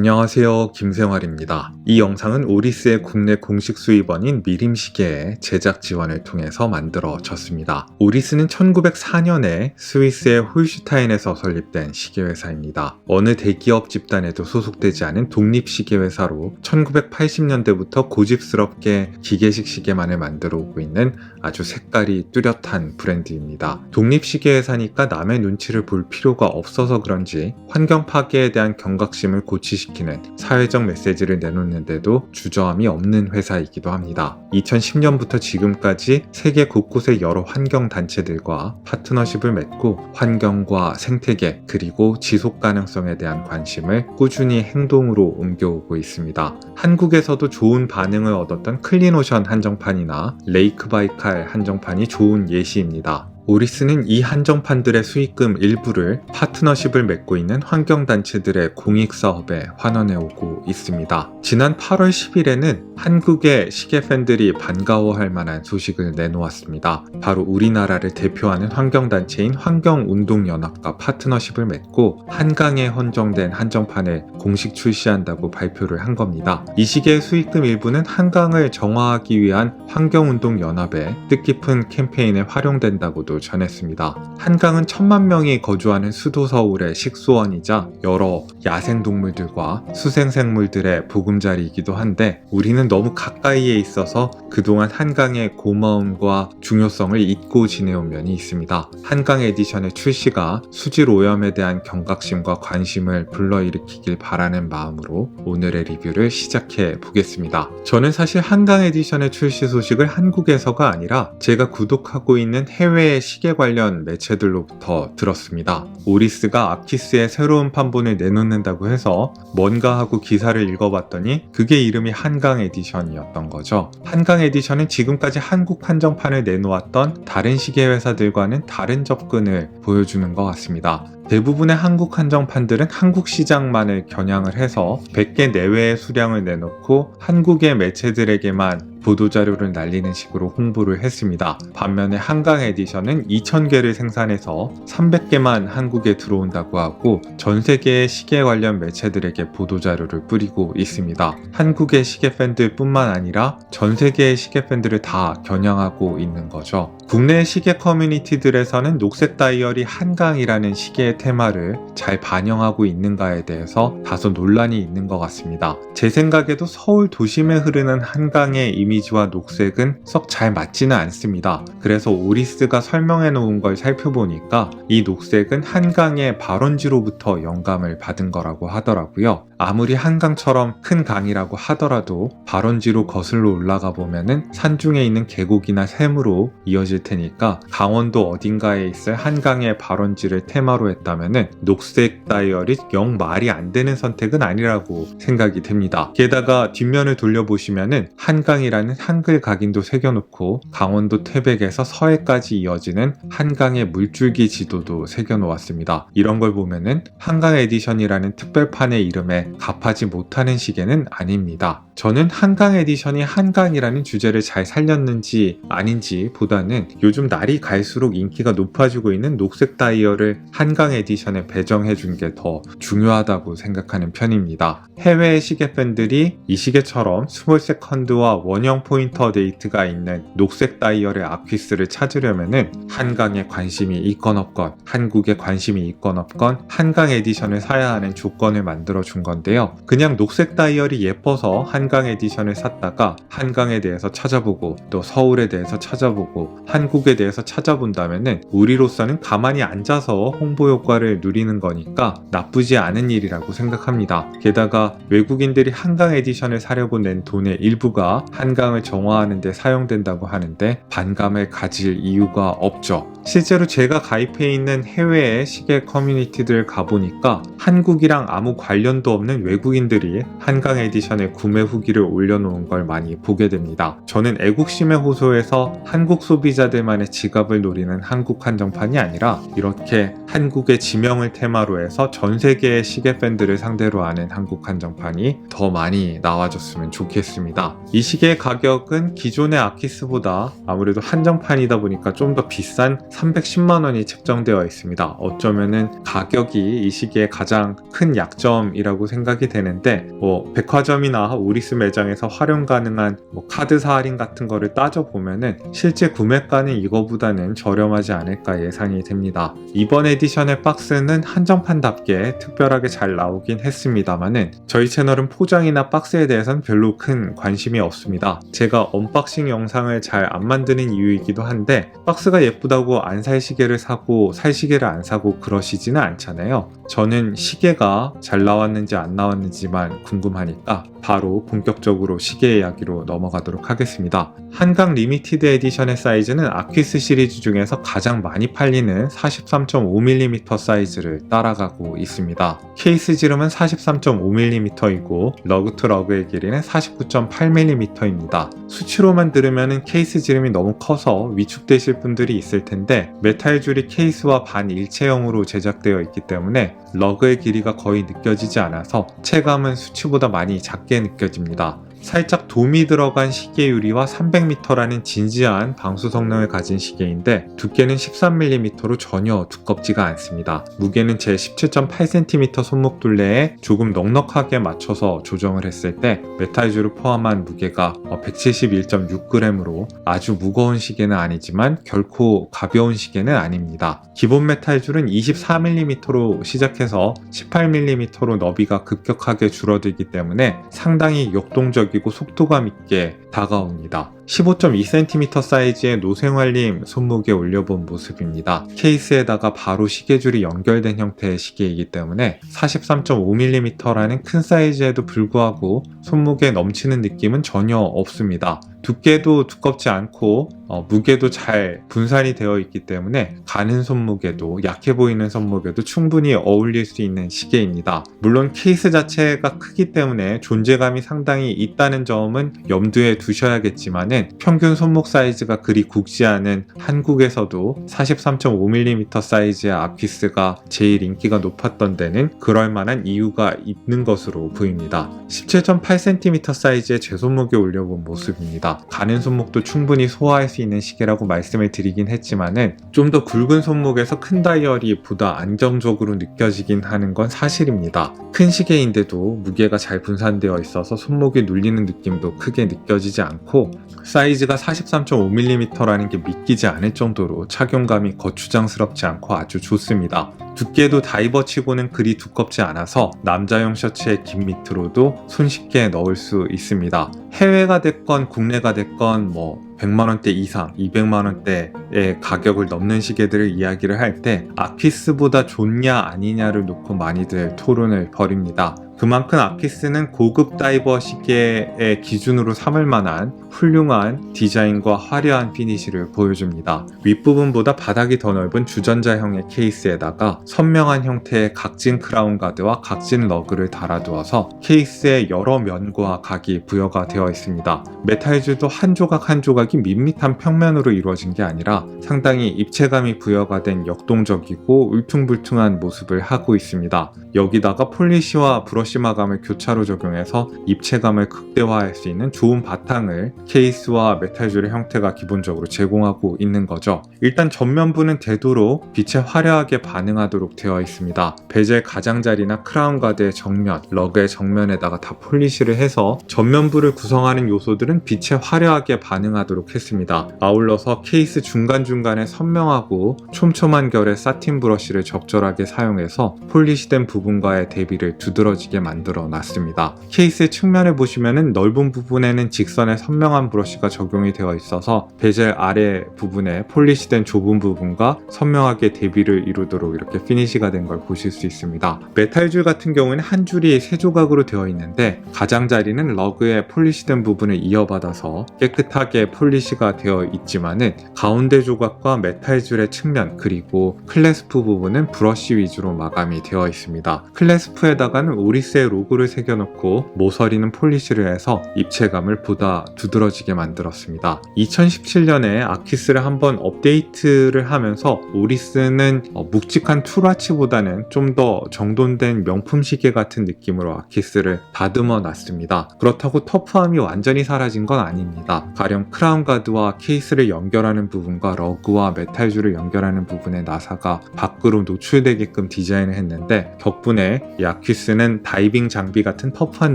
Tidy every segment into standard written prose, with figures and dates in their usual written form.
안녕하세요, 김생활입니다. 이 영상은 오리스의 국내 공식 수입원인 미림시계의 제작 지원을 통해서 만들어졌습니다. 오리스는 1904년에 스위스의 홀슈타인에서 설립된 시계회사입니다. 어느 대기업 집단에도 소속되지 않은 독립시계회사로 1980년대부터 고집스럽게 기계식 시계만을 만들어 오고 있는 아주 색깔이 뚜렷한 브랜드입니다. 독립시계회사니까 남의 눈치를 볼 필요가 없어서 그런지 환경 파괴에 대한 경각심을 고치시키는 사회적 메시지를 내놓는데도 주저함이 없는 회사이기도 합니다. 2010년부터 지금까지 세계 곳곳의 여러 환경단체들과 파트너십을 맺고 환경과 생태계 그리고 지속 가능성에 대한 관심을 꾸준히 행동으로 옮겨오고 있습니다. 한국에서도 좋은 반응을 얻었던 클린오션 한정판이나 레이크 바이칼 한정판이 좋은 예시입니다. 오리스는 이 한정판들의 수익금 일부를 파트너십을 맺고 있는 환경단체들의 공익사업에 환원해오고 있습니다. 지난 8월 10일에는 한국의 시계팬들이 반가워할 만한 소식을 내놓았습니다. 바로 우리나라를 대표하는 환경단체인 환경운동연합과 파트너십을 맺고 한강에 헌정된 한정판을 공식 출시한다고 발표를 한 겁니다. 이 시계의 수익금 일부는 한강을 정화하기 위한 환경운동연합의 뜻깊은 캠페인에 활용된다고도 전했습니다. 한강은 1000만 명이 거주하는 수도 서울의 식수원이자 여러 야생동물들과 수생생물들의 보금자리이기도 한데 우리는 너무 가까이에 있어서 그동안 한강의 고마움과 중요성을 잊고 지내온 면이 있습니다. 한강 에디션의 출시가 수질 오염에 대한 경각심과 관심을 불러일으키길 바라는 마음으로 오늘의 리뷰를 시작해 보겠습니다. 저는 사실 한강 에디션의 출시 소식을 한국에서가 아니라 제가 구독하고 있는 해외의 시계 관련 매체들로부터 들었습니다. 오리스가 아키스의 새로운 판본을 내놓는다고 해서 뭔가 하고 기사를 읽어봤더니 그게 이름이 한강 에디션이었던 거죠. 한강 에디션은 지금까지 한국 한정판을 내놓았던 다른 시계 회사들과는 다른 접근을 보여주는 것 같습니다. 대부분의 한국 한정판들은 한국 시장만을 겨냥을 해서 100개 내외의 수량을 내놓고 한국의 매체들에게만 보도자료를 날리는 식으로 홍보를 했습니다. 반면에 한강 에디션은 2000개를 생산해서 300개만 한국에 들어온다고 하고 전 세계의 시계 관련 매체들에게 보도자료를 뿌리고 있습니다. 한국의 시계 팬들 뿐만 아니라 전 세계의 시계 팬들을 다 겨냥하고 있는 거죠. 국내 시계 커뮤니티들에서는 녹색 다이얼이 한강이라는 시계의 테마를 잘 반영하고 있는가에 대해서 다소 논란이 있는 것 같습니다. 제 생각에도 서울 도심에 흐르는 한강의 이미지와 녹색은 썩 잘 맞지는 않습니다. 그래서 오리스가 설명해 놓은 걸 살펴보니까 이 녹색은 한강의 발원지로부터 영감을 받은 거라고 하더라고요. 아무리 한강처럼 큰 강이라고 하더라도 발원지로 거슬러 올라가 보면은 산중에 있는 계곡이나 샘으로 이어질 테니까 강원도 어딘가에 있을 한강의 발원지를 테마로 했다면은 녹색 다이얼이 영 말이 안 되는 선택은 아니라고 생각이 됩니다. 게다가 뒷면을 돌려보시면은 한강이라는 한글 각인도 새겨놓고 강원도 태백에서 서해까지 이어지는 한강의 물줄기 지도도 새겨놓았습니다. 이런 걸 보면은 한강 에디션이라는 특별판의 이름에 값하지 못하는 시계는 아닙니다. 저는 한강 에디션이 한강이라는 주제를 잘 살렸는지 아닌지 보다는 요즘 날이 갈수록 인기가 높아지고 있는 녹색 다이얼을 한강 에디션에 배정해준 게 더 중요하다고 생각하는 편입니다. 해외의 시계 팬들이 이 시계처럼 스몰 세컨드와 원형 포인터 데이트가 있는 녹색 다이얼의 아퀴스를 찾으려면은 한강에 관심이 있건 없건 한국에 관심이 있건 없건 한강 에디션을 사야 하는 조건을 만들어 준 건데요. 그냥 녹색 다이얼이 예뻐서 한강 에디션을 샀다가 한강에 대해서 찾아보고 또 서울에 대해서 찾아보고 한국에 대해서 찾아본다면은 우리로서는 가만히 앉아서 홍보 효과를 누리는 거니까 나쁘지 않은 일이라고 생각합니다. 게다가 외국인들이 한강 에디션을 사려고 낸 돈의 일부가 한강을 정화하는 데 사용된다고 하는데 반감을 가질 이유가 없죠. 실제로 제가 가입해 있는 해외의 시계 커뮤니티들 가보니까 한국이랑 아무 관련도 없는 외국인들이 한강 에디션의 구매 후기를 올려놓은 걸 많이 보게 됩니다. 저는 애국심에 호소해서 한국 소비자들만의 지갑을 노리는 한국 한정판이 아니라 이렇게 한국의 지명을 테마로 해서 전 세계의 시계 팬들을 상대로 하는 한국 한정판이 더 많이 나와줬으면 좋겠습니다. 이 시계의 가격은 기존의 아키스보다 아무래도 한정판이다 보니까 좀 더 비싼 310만 원이 책정되어 있습니다. 어쩌면은 가격이 이 시계의 가장 큰 약점이라고 생각이 되는데, 백화점이나 오리스 매장에서 활용 가능한 카드사 할인 같은 거를 따져보면은 실제 구매가는 이거보다는 저렴하지 않을까 예상이 됩니다. 이번 에디션의 박스는 한정판답게 특별하게 잘 나오긴 했습니다만은 저희 채널은 포장이나 박스에 대해서는 별로 큰 관심이 없습니다. 제가 언박싱 영상을 잘 안 만드는 이유이기도 한데, 박스가 예쁘다고 안 살 시계를 사고 살 시계를 안 사고 그러시지는 않잖아요. 저는 시계가 잘 나왔는지 안 나왔는지만 궁금하니까 바로 본격적으로 시계 이야기로 넘어가도록 하겠습니다. 한강 리미티드 에디션의 사이즈는 아퀴스 시리즈 중에서 가장 많이 팔리는 43.5mm 사이즈를 따라가고 있습니다. 케이스 지름은 43.5mm이고 러그 투 러그의 길이는 49.8mm입니다. 수치로만 들으면 케이스 지름이 너무 커서 위축되실 분들이 있을 텐데, 메탈 줄이 케이스와 반일체형으로 제작되어 있기 때문에 러그의 길이가 거의 느껴지지 않아서 체감은 수치보다 많이 작게 느껴집니다. 살짝 돔이 들어간 시계 유리와 300m라는 진지한 방수 성능을 가진 시계인데, 두께는 13mm로 전혀 두껍지가 않습니다. 무게는 제 17.8cm 손목 둘레에 조금 넉넉하게 맞춰서 조정을 했을 때 메탈줄을 포함한 무게가 171.6g으로 아주 무거운 시계는 아니지만 결코 가벼운 시계는 아닙니다. 기본 메탈줄은 24mm로 시작해서 18mm로 너비가 급격하게 줄어들기 때문에 상당히 역동적 이고 속도감 있게 다가옵니다. 15.2cm 사이즈의 노생활림 손목에 올려본 모습입니다. 케이스에다가 바로 시계줄이 연결된 형태의 시계이기 때문에 43.5mm라는 큰 사이즈에도 불구하고 손목에 넘치는 느낌은 전혀 없습니다. 두께도 두껍지 않고 무게도 잘 분산이 되어 있기 때문에 가는 손목에도 약해 보이는 손목에도 충분히 어울릴 수 있는 시계입니다. 물론 케이스 자체가 크기 때문에 존재감이 상당히 있다는 점은 염두에 두셔야겠지만은 평균 손목 사이즈가 그리 굵지 않은 한국에서도 43.5mm 사이즈의 아퀴스가 제일 인기가 높았던 데는 그럴 만한 이유가 있는 것으로 보입니다. 17.8cm 사이즈의 제 손목에 올려본 모습입니다. 가는 손목도 충분히 소화할 수 있는 시계라고 말씀을 드리긴 했지만은 좀 더 굵은 손목에서 큰 다이얼이 보다 안정적으로 느껴지긴 하는 건 사실입니다. 큰 시계인데도 무게가 잘 분산되어 있어서 손목에 눌리는 느낌도 크게 느껴지지 않고, 사이즈가 43.5mm라는 게 믿기지 않을 정도로 착용감이 거추장스럽지 않고 아주 좋습니다. 두께도 다이버치고는 그리 두껍지 않아서 남자용 셔츠의 긴 밑으로도 손쉽게 넣을 수 있습니다. 해외가 됐건 국내가 됐건 100만원대 이상, 200만원대의 가격을 넘는 시계들을 이야기를 할 때 아퀴스보다 좋냐 아니냐를 놓고 많이들 토론을 벌입니다. 그만큼 아퀴스는 고급 다이버 시계의 기준으로 삼을 만한 훌륭한 디자인과 화려한 피니쉬를 보여줍니다. 윗부분보다 바닥이 더 넓은 주전자형의 케이스에다가 선명한 형태의 각진 크라운 가드와 각진 러그를 달아두어서 케이스의 여러 면과 각이 부여가 되어 있습니다. 메탈줄도 한 조각 한 조각이 밋밋한 평면으로 이루어진 게 아니라 상당히 입체감이 부여가 된 역동적이고 울퉁불퉁한 모습을 하고 있습니다. 여기다가 폴리시와 브러쉬 마감을 교차로 적용해서 입체감을 극대화할 수 있는 좋은 바탕을 케이스와 메탈줄의 형태가 기본적으로 제공하고 있는 거죠. 일단 전면부는 되도록 빛에 화려하게 반응하도록 되어 있습니다. 베젤 가장자리나 크라운 가드의 정면, 러그의 정면에다가 다 폴리시를 해서 전면부를 구성하는 요소들은 빛에 화려하게 반응하도록 했습니다. 아울러서 케이스 중간중간에 선명하고 촘촘한 결의 사틴 브러쉬를 적절하게 사용해서 폴리시된 부분과의 대비를 두드러지게 만들어 놨습니다. 케이스 측면에 보시면은 넓은 부분에는 직선의 선명한 브러쉬가 적용이 되어 있어서 베젤 아래 부분에 폴리시된 좁은 부분과 선명하게 대비를 이루도록 이렇게 피니시가 된 걸 보실 수 있습니다. 메탈줄 같은 경우는 한 줄이 세 조각으로 되어 있는데, 가장자리는 러그의 폴리시된 부분을 이어받아서 깨끗하게 폴리시가 되어 있지만은 가운데 조각과 메탈줄의 측면 그리고 클래스프 부분은 브러쉬 위주로 마감이 되어 있습니다. 클래스프에다가는 오리스 오리스의 로고를 새겨놓고 모서리는 폴리시를 해서 입체감을 보다 두드러지게 만들었습니다. 2017년에 아퀴스를 한번 업데이트를 하면서 오리스는 묵직한 툴와치보다는 좀 더 정돈된 명품 시계 같은 느낌으로 아퀴스를 다듬어 놨습니다. 그렇다고 터프함이 완전히 사라진 건 아닙니다. 가령 크라운 가드와 케이스를 연결하는 부분과 러그와 메탈줄을 연결하는 부분에 나사가 밖으로 노출되게끔 디자인을 했는데 덕분에 이 아퀴스는 다이빙 장비 같은 터프한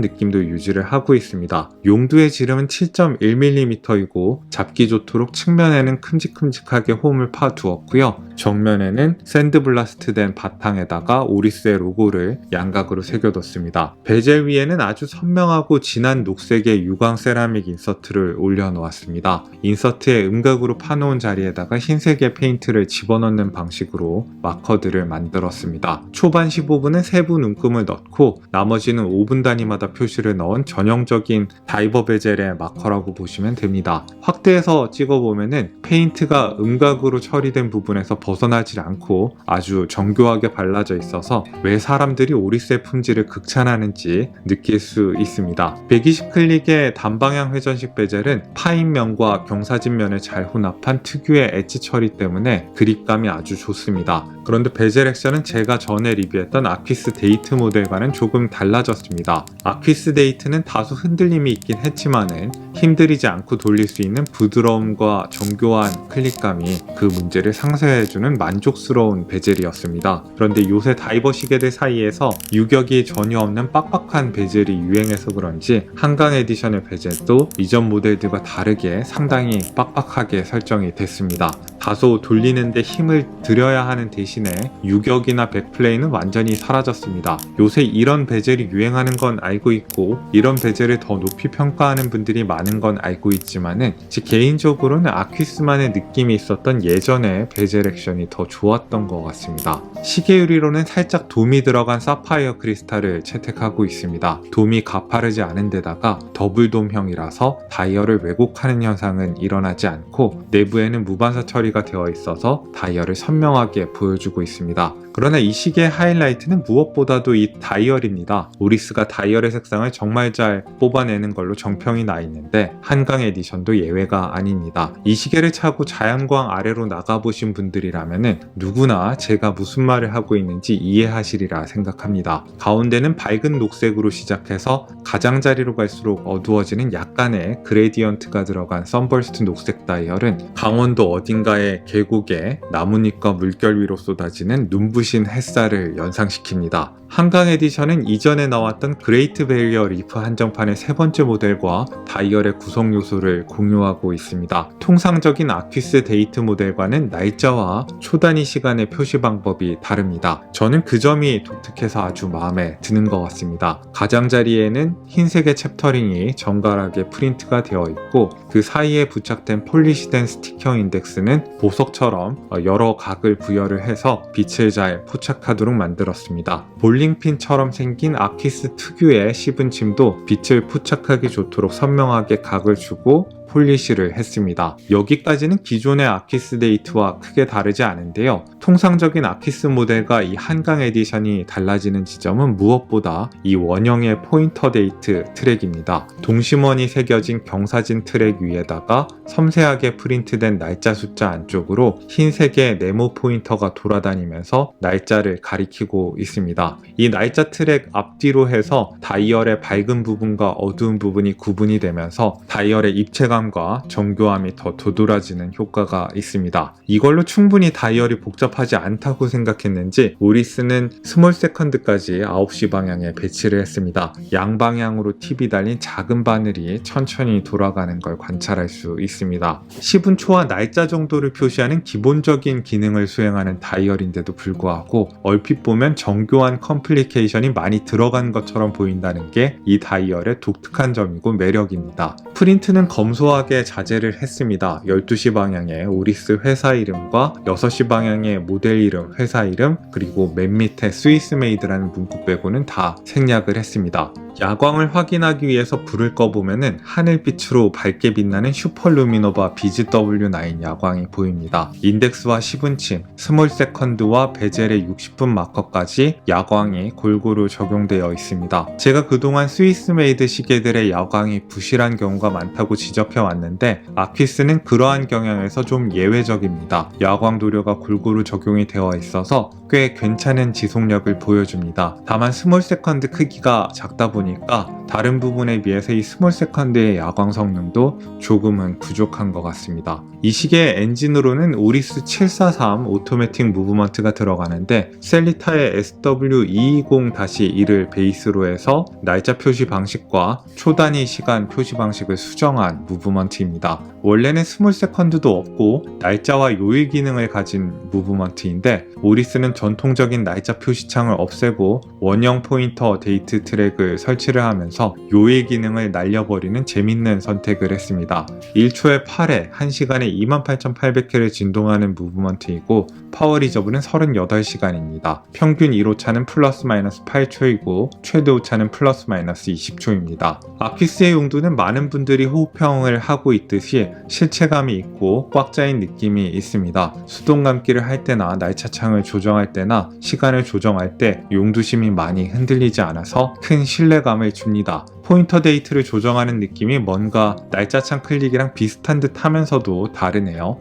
느낌도 유지를 하고 있습니다. 용두의 지름은 7.1mm이고 잡기 좋도록 측면에는 큼직큼직하게 홈을 파두었고요. 정면에는 샌드블라스트 된 바탕에다가 오리스의 로고를 양각으로 새겨뒀습니다. 베젤 위에는 아주 선명하고 진한 녹색의 유광 세라믹 인서트를 올려놓았습니다. 인서트에 음각으로 파놓은 자리에다가 흰색의 페인트를 집어넣는 방식으로 마커들을 만들었습니다. 초반 15분은 세부 눈금을 넣고 나머지는 5분 단위마다 표시를 넣은 전형적인 다이버 베젤의 마커라고 보시면 됩니다. 확대해서 찍어보면은 페인트가 음각으로 처리된 부분에서 벗어나질 않고 아주 정교하게 발라져 있어서 왜 사람들이 오리스의 품질을 극찬하는지 느낄 수 있습니다. 120클릭의 단방향 회전식 베젤은 파인면과 경사진면을 잘 혼합한 특유의 엣지 처리 때문에 그립감이 아주 좋습니다. 그런데 베젤 액션은 제가 전에 리뷰했던 아퀴스 데이트 모델과는 조금 달라졌습니다. 아퀴스 데이트는 다소 흔들림이 있긴 했지만은 힘들이지 않고 돌릴 수 있는 부드러움과 정교한 클릭감이 그 문제를 상쇄해주는 만족스러운 베젤이었습니다. 그런데 요새 다이버 시계들 사이에서 유격이 전혀 없는 빡빡한 베젤이 유행해서 그런지 한강 에디션의 베젤도 이전 모델들과 다르게 상당히 빡빡하게 설정이 됐습니다. 다소 돌리는데 힘을 들여야 하는 대신에 유격이나 백플레이는 완전히 사라졌습니다. 요새 이런 베젤이 유행하는 건 알고 있고 이런 베젤을 더 높이 평가하는 분들이 많은 건 알고 있지만은 제 개인적으로는 아퀴스만의 느낌이 있었던 예전의 베젤 액션이 더 좋았던 것 같습니다. 시계 유리로는 살짝 돔이 들어간 사파이어 크리스탈을 채택하고 있습니다. 돔이 가파르지 않은 데다가 더블돔형이라서 다이얼을 왜곡하는 현상은 일어나지 않고 내부에는 무반사 처리가 되어 있어서 다이얼을 선명하게 보여주고 있습니다. 그러나 이 시계의 하이라이트는 무엇보다도 이 다이얼입니다. 오리스가 다이얼의 색상을 정말 잘 뽑아내는 걸로 정평이 나 있는데 한강 에디션도 예외가 아닙니다. 이 시계를 차고 자연광 아래로 나가보신 분들이라면 누구나 제가 무슨 말을 하고 있는지 이해하시리라 생각합니다. 가운데는 밝은 녹색으로 시작해서 가장자리로 갈수록 어두워지는 약간의 그레디언트가 들어간 선버스트 녹색 다이얼은 강원도 어딘가의 계곡에 나뭇잎과 물결 위로 쏟아지는 눈부신 햇살을 연상시킵니다. 한강 에디션은 이전에 나왔던 그레이트 베리어 리프 한정판의 세 번째 모델과 다이얼의 구성 요소를 공유하고 있습니다. 통상적인 아퀴스 데이트 모델과는 날짜와 초단위 시간의 표시 방법이 다릅니다. 저는 그 점이 독특해서 아주 마음에 드는 것 같습니다. 가장자리에는 흰색의 챕터링이 정갈하게 프린트가 되어 있고 그 사이에 부착된 폴리시된 스티커 인덱스는 보석처럼 여러 각을 부여를 해서 빛을 잘 포착하도록 만들었습니다. 볼링핀처럼 생긴 아퀴스 특유의 씹은침도 빛을 포착하기 좋도록 선명하게 각을 주고 폴리시를 했습니다. 여기까지는 기존의 아퀴스 데이트와 크게 다르지 않은데요. 통상적인 아퀴스 모델과 이 한강 에디션이 달라지는 지점은 무엇보다 이 원형의 포인터 데이트 트랙입니다. 동심원이 새겨진 경사진 트랙 위에다가 섬세하게 프린트된 날짜 숫자 안쪽으로 흰색의 네모 포인터가 돌아다니면서 날짜를 가리키고 있습니다. 이 날짜 트랙 앞뒤로 해서 다이얼의 밝은 부분과 어두운 부분이 구분이 되면서 다이얼의 입체감 과 정교함이 더 도드라지는 효과가 있습니다. 이걸로 충분히 다이얼이 복잡하지 않다고 생각했는지 오리스는 스몰 세컨드까지 9시 방향에 배치를 했습니다. 양방향으로 팁이 달린 작은 바늘이 천천히 돌아가는 걸 관찰할 수 있습니다. 10분 초와 날짜 정도를 표시하는 기본적인 기능을 수행하는 다이얼인데도 불구하고 얼핏 보면 정교한 컴플리케이션이 많이 들어간 것처럼 보인다는 게 이 다이얼의 독특한 점이고 매력입니다. 프린트는 검소하게 자제를 했습니다. 12시 방향에 오리스 회사 이름과 6시 방향의 모델 이름, 회사 이름, 그리고 맨 밑에 스위스 메이드라는 문구 빼고는 다 생략을 했습니다. 야광을 확인하기 위해서 불을 꺼보면은 하늘빛으로 밝게 빛나는 슈퍼루미노바 BZW9 야광이 보입니다. 인덱스와 10운침, 스몰 세컨드와 베젤의 60분 마커까지 야광이 골고루 적용되어 있습니다. 제가 그동안 스위스 메이드 시계들의 야광이 부실한 경우가 많다고 지적해 왔는데 아퀴스는 그러한 경향에서 좀 예외적입니다. 야광 도료가 골고루 적용이 되어 있어서 꽤 괜찮은 지속력을 보여줍니다. 다만 스몰 세컨드 크기가 작다 보니까 다른 부분에 비해서 이 스몰 세컨드의 야광 성능도 조금은 부족한 것 같습니다. 이 시계의 엔진으로는 오리스 743 오토매틱 무브먼트가 들어가는데 셀리타의 SW220-1을 베이스로 해서 날짜 표시 방식과 초단위 시간 표시 방식을 수정한 무브먼트입니다. 원래는 스몰 세컨드도 없고 날짜와 요일 기능을 가진 무브먼트인데 오리스는 전통적인 날짜 표시창을 없애고 원형 포인터 데이트 트랙을 설치를 하면서 요일 기능을 날려버리는 재밌는 선택을 했습니다. 1초에 8회, 1시간에 28,800회를 진동하는 무브먼트이고 파워 리저브는 38시간입니다. 평균 1호차는 플러스 마이너스 8초이고 최대 오차는 플러스 마이너스 20초입니다. 아퀴스의 용도는 많은 분들이 호평을 하고 있듯이 실체감이 있고 꽉 짜인 느낌이 있습니다. 수동 감기를 할 때나 날짜창을 조정할 때나 시간을 조정할 때 용두심이 많이 흔들리지 않아서 큰 신뢰감을 줍니다. 포인터 데이트를 조정하는 느낌이 뭔가 날짜창 클릭이랑 비슷한 듯 하면서도 다르네요.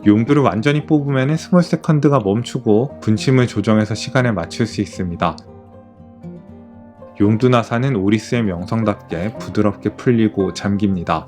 용두를 완전히 뽑으면 스몰 세컨드가 멈추고 분침을 조정해서 시간을 맞출 수 있습니다. 용두 나사는 오리스의 명성답게 부드럽게 풀리고 잠깁니다.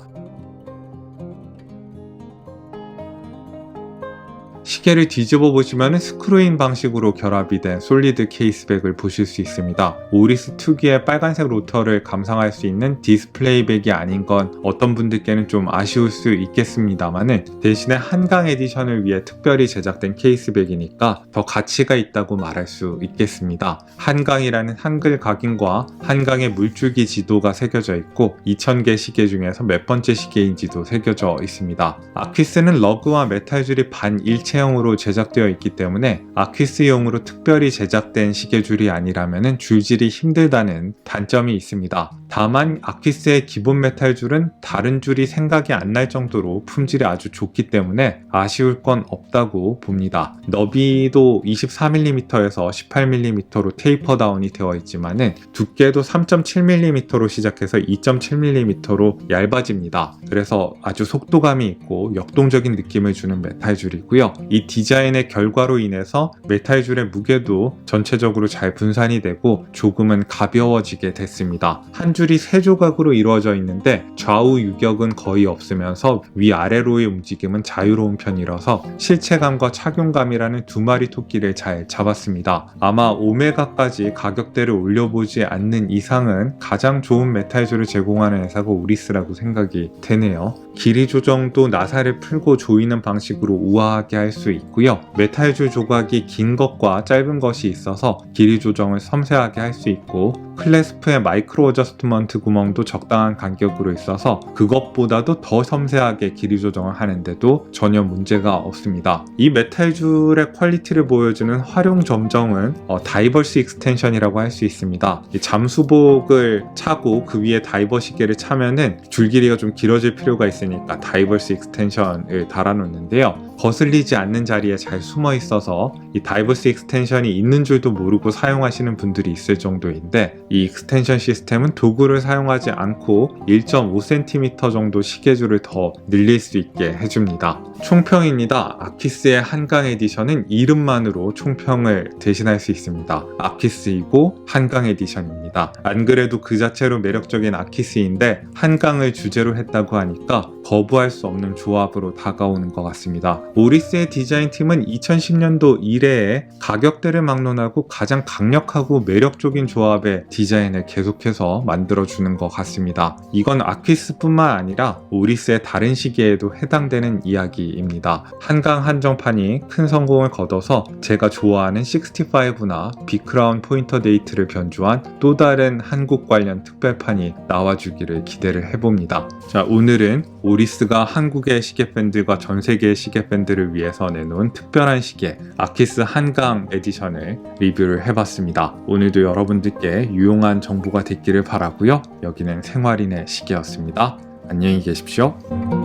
시계를 뒤집어 보시면 스크루인 방식으로 결합이 된 솔리드 케이스백을 보실 수 있습니다. 오리스 특유의 빨간색 로터를 감상할 수 있는 디스플레이백이 아닌 건 어떤 분들께는 좀 아쉬울 수 있겠습니다만 대신에 한강 에디션을 위해 특별히 제작된 케이스백이니까 더 가치가 있다고 말할 수 있겠습니다. 한강이라는 한글 각인과 한강의 물줄기 지도가 새겨져 있고 2000개 시계 중에서 몇 번째 시계인지도 새겨져 있습니다. 아퀴스는 러그와 메탈줄이 반일체형으로 제작되어 있기 때문에 아퀴스용으로 특별히 제작된 시계줄이 아니라면 줄질이 힘들다는 단점이 있습니다. 다만 아퀴스의 기본 메탈줄은 다른 줄이 생각이 안 날 정도로 품질이 아주 좋기 때문에 아쉬울 건 없다고 봅니다. 너비도 24mm에서 18mm로 테이퍼 다운이 되어 있지만 두께도 3.7mm로 시작해서 2.7mm로 얇아집니다. 그래서 아주 속도감이 있고 역동적인 느낌을 주는 메탈줄이고요. 이 디자인의 결과로 인해서 메탈줄의 무게도 전체적으로 잘 분산이 되고 조금은 가벼워지게 됐습니다. 한 줄이 세 조각으로 이루어져 있는데 좌우 유격은 거의 없으면서 위아래로의 움직임은 자유로운 편이라서 실체감과 착용감이라는 두 마리 토끼를 잘 잡았습니다. 아마 오메가까지 가격대를 올려보지 않는 이상은 가장 좋은 메탈줄을 제공하는 회사가 오리스라고 생각이 되네요. 길이 조정도 나사를 풀고 조이는 방식으로 우아하게 할 수 있고요. 메탈줄 조각이 긴 것과 짧은 것이 있어서 길이 조정을 섬세하게 할 수 있고 클래스프의 마이크로 어저스트먼트 구멍도 적당한 간격으로 있어서 그것보다도 더 섬세하게 길이 조정을 하는데도 전혀 문제가 없습니다. 이 메탈줄의 퀄리티를 보여주는 활용 점정은 다이버스 익스텐션이라고 할 수 있습니다. 이 잠수복을 차고 그 위에 다이버 시계를 차면은 줄 길이가 좀 길어질 필요가 있으니까 다이버스 익스텐션을 달아놓는데요. 거슬리지 않는 자리에 잘 숨어 있어서 이 다이버스 익스텐션이 있는 줄도 모르고 사용하시는 분들이 있을 정도인데 이 익스텐션 시스템은 도구를 사용하지 않고 1.5cm 정도 시계줄을 더 늘릴 수 있게 해줍니다. 총평입니다. 아퀴스의 한강 에디션은 이름만으로 총평을 대신할 수 있습니다. 아퀴스이고 한강 에디션입니다. 안 그래도 그 자체로 매력적인 아퀴스인데 한강을 주제로 했다고 하니까 거부할 수 없는 조합으로 다가오는 것 같습니다. 오리스의 디자인팀은 2010년도 이래에 가격대를 막론하고 가장 강력하고 매력적인 조합의 디자인을 계속해서 만들어주는 것 같습니다. 이건 아퀴스뿐만 아니라 오리스의 다른 시계에도 해당되는 이야기입니다. 한강 한정판이 큰 성공을 거둬서 제가 좋아하는 65나 빅크라운 포인터 데이트를 변주한 또 다른 한국 관련 특별판이 나와주기를 기대를 해봅니다. 자, 오늘은 오리스가 한국의 시계 팬들과 전 세계의 시계 밴드를 위해서 내놓은 특별한 시계 아키스 한강 에디션을 리뷰를 해봤습니다. 오늘도 여러분들께 유용한 정보가 됐기를 바라고요. 여기는 생활인의 시계였습니다. 안녕히 계십시오.